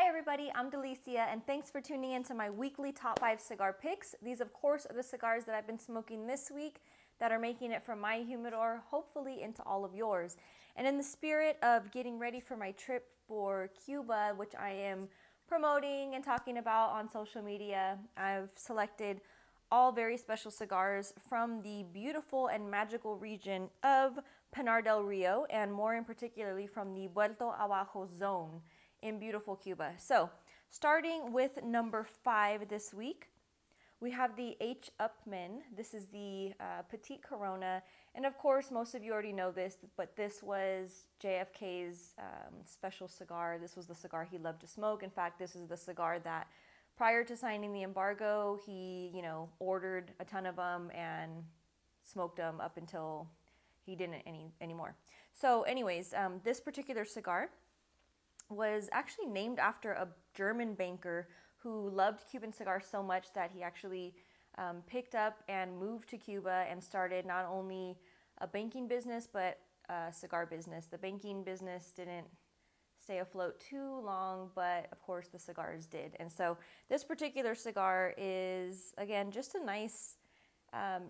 Hi everybody, I'm Delicia and thanks for tuning in to my weekly top 5 cigar picks. These of course are the cigars that I've been smoking this week that are making it from my humidor, hopefully into all of yours. And in the spirit of getting ready for my trip for Cuba, which I am promoting and talking about on social media, I've selected all very special cigars from the beautiful and magical region of Pinar del Rio, and more in particularly from the Vuelto Abajo zone in beautiful Cuba. So starting with number 5 this week, we have the H. Upmann. This is the Petite Corona. And of course, most of you already know this, but this was JFK's special cigar. This was the cigar he loved to smoke. In fact, this is the cigar that prior to signing the embargo, he, ordered a ton of them and smoked them up until he didn't anymore. So anyways, this particular cigar was actually named after a German banker who loved Cuban cigars so much that he actually picked up and moved to Cuba and started not only a banking business, but a cigar business. The banking business didn't stay afloat too long, but of course the cigars did. And so this particular cigar is, again, just a nice,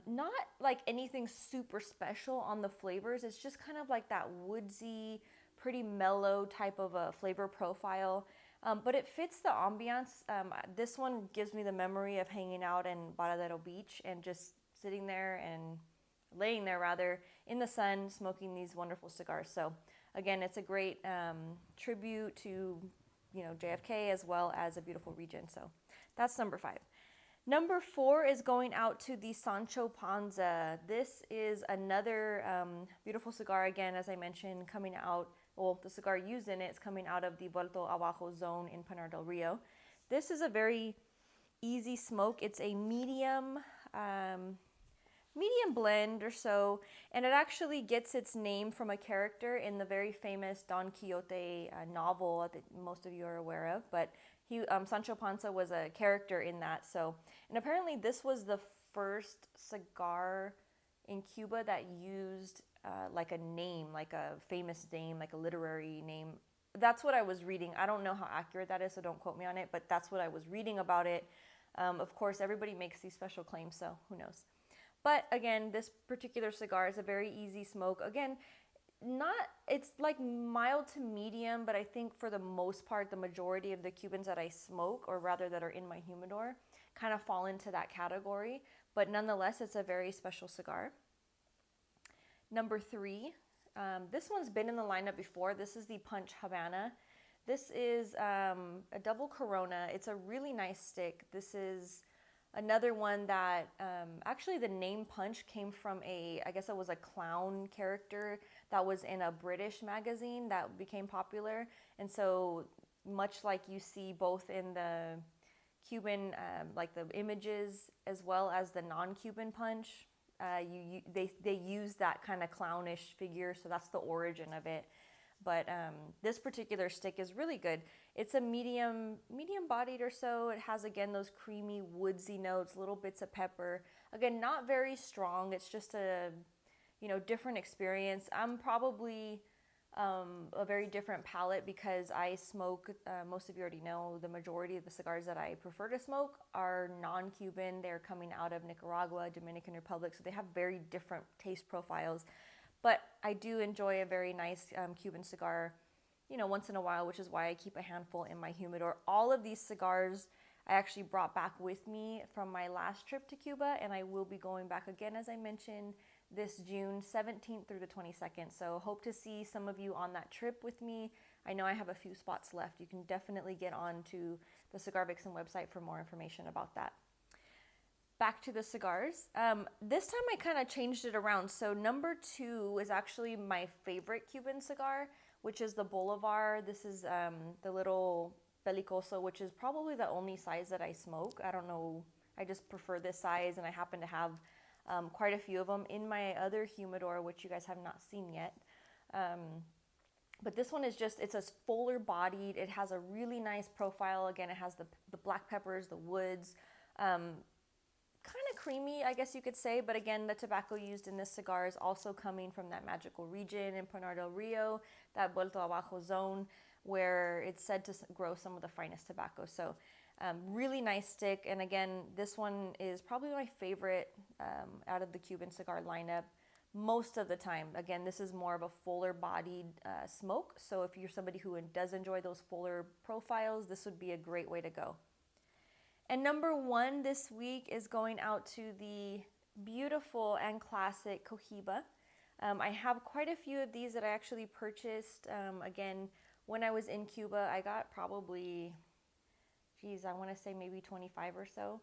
not like anything super special on the flavors. It's just kind of like that woodsy, pretty mellow type of a flavor profile, but it fits the ambiance. This one gives me the memory of hanging out in Varadero Beach and just sitting there and laying there rather in the sun smoking these wonderful cigars. So again, it's a great tribute to JFK as well as a beautiful region. So that's number 5. Number 4 is going out to the Sancho Panza. This is another beautiful cigar, again, as I mentioned, coming out, well, the cigar used in it is coming out of the Vuelto Abajo zone in Pinar del Rio. This is a very easy smoke. It's a medium blend or so, and it actually gets its name from a character in the very famous Don Quixote novel that most of you are aware of, but Sancho Panza was a character in that. So, and apparently this was the first cigar in Cuba that used like a name, like a famous name, like a literary name. That's what I was reading. I don't know how accurate that is, so don't quote me on it, but that's what I was reading about it. Of course, everybody makes these special claims, so who knows. But again, this particular cigar is a very easy smoke. Again, it's like mild to medium, but I think for the most part, the majority of the Cubans that I smoke, or rather that are in my humidor, kind of fall into that category. But nonetheless, it's a very special cigar. Number 3, this one's been in the lineup before. This is the Punch Havana. This is a double Corona. It's a really nice stick. This is another one that actually the name Punch came from I guess it was a clown character that was in a British magazine that became popular. And so much like you see both in the Cuban, like the images as well as the non-Cuban Punch, they use that kind of clownish figure. So that's the origin of it. But this particular stick is really good. It's a medium bodied or so. It has, again, those creamy woodsy notes, little bits of pepper. Again, not very strong. It's just a different experience. I'm probably a very different palate because I smoke, most of you already know, the majority of the cigars that I prefer to smoke are non-Cuban. They're coming out of Nicaragua, Dominican Republic, so they have very different taste profiles. But I do enjoy a very nice Cuban cigar, once in a while, which is why I keep a handful in my humidor. All of these cigars I actually brought back with me from my last trip to Cuba, and I will be going back again, as I mentioned, this June 17th through the 22nd. So hope to see some of you on that trip with me. I know I have a few spots left. You can definitely get on to the Cigar Vixen website for more information about that. Back to the cigars. This time I kind of changed it around. So number 2 is actually my favorite Cuban cigar, which is the Bolivar. This is the little Belicoso, which is probably the only size that I smoke. I don't know. I just prefer this size, and I happen to have quite a few of them in my other humidor, which you guys have not seen yet. But this one is it's a fuller bodied. It has a really nice profile. Again, it has the black peppers, the woods, kind of creamy, I guess you could say. But again, the tobacco used in this cigar is also coming from that magical region in Pinar del Rio, that Vuelto Abajo zone. where it's said to grow some of the finest tobacco. So really nice stick. And again, this one is probably my favorite out of the Cuban cigar lineup most of the time. Again, this is more of a fuller bodied smoke. So if you're somebody who does enjoy those fuller profiles, this would be a great way to go. And number one this week is going out to the beautiful and classic Cohiba. I have quite a few of these that I actually purchased. Again, when I was in Cuba, I got probably, I want to say maybe 25 or so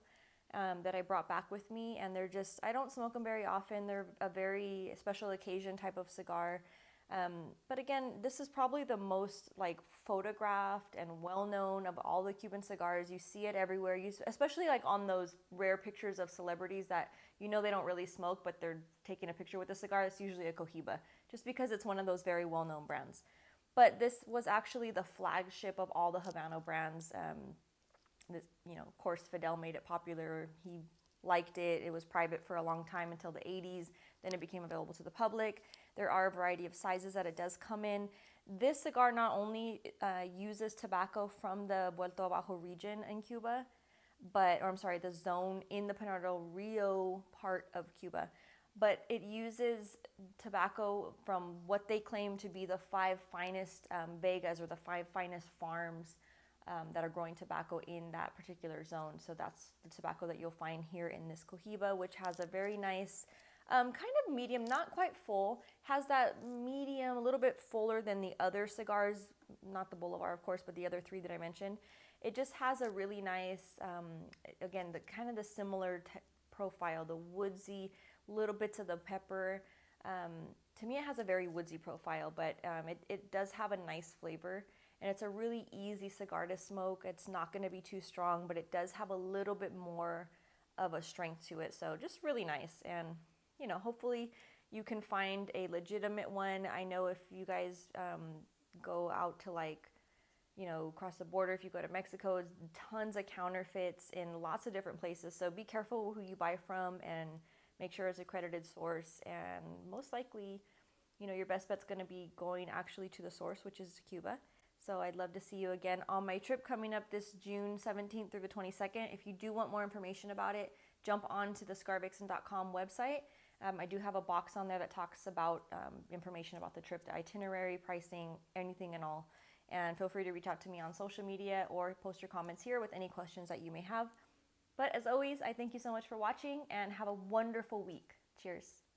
that I brought back with me. And they're just, I don't smoke them very often. They're a very special occasion type of cigar. But again, this is probably the most like photographed and well-known of all the Cuban cigars. You see it everywhere, especially like on those rare pictures of celebrities that you know they don't really smoke, but they're taking a picture with a cigar. It's usually a Cohiba, just because it's one of those very well-known brands. But this was actually the flagship of all the Havana brands. Of course, Fidel made it popular. He liked it. It was private for a long time until the 80s. Then it became available to the public. There are a variety of sizes that it does come in. This cigar not only uses tobacco from the Puerto Bajo region in Cuba, the zone in the Pinar del Rio part of Cuba, but it uses tobacco from what they claim to be the 5 finest vegas, or the 5 finest farms that are growing tobacco in that particular zone. So that's the tobacco that you'll find here in this Cohiba, which has a very nice kind of medium, not quite full, has that medium, a little bit fuller than the other cigars, not the Bolivar, of course, but the other 3 that I mentioned. It just has a really nice, again, the kind of the similar profile, the woodsy, little bits of the pepper. To me, it has a very woodsy profile, but it does have a nice flavor. And it's a really easy cigar to smoke. It's not going to be too strong, but it does have a little bit more of a strength to it. So just really nice. And, hopefully you can find a legitimate one. I know if you guys go out to across the border, if you go to Mexico, tons of counterfeits in lots of different places. So be careful who you buy from and make sure it's a accredited source. And most likely, your best bet's going to be going actually to the source, which is Cuba. So I'd love to see you again on my trip coming up this June 17th through the 22nd. If you do want more information about it, jump on to the cigarvixen.com website. I do have a box on there that talks about information about the trip, the itinerary, pricing, anything and all. And feel free to reach out to me on social media or post your comments here with any questions that you may have. But as always, I thank you so much for watching and have a wonderful week. Cheers.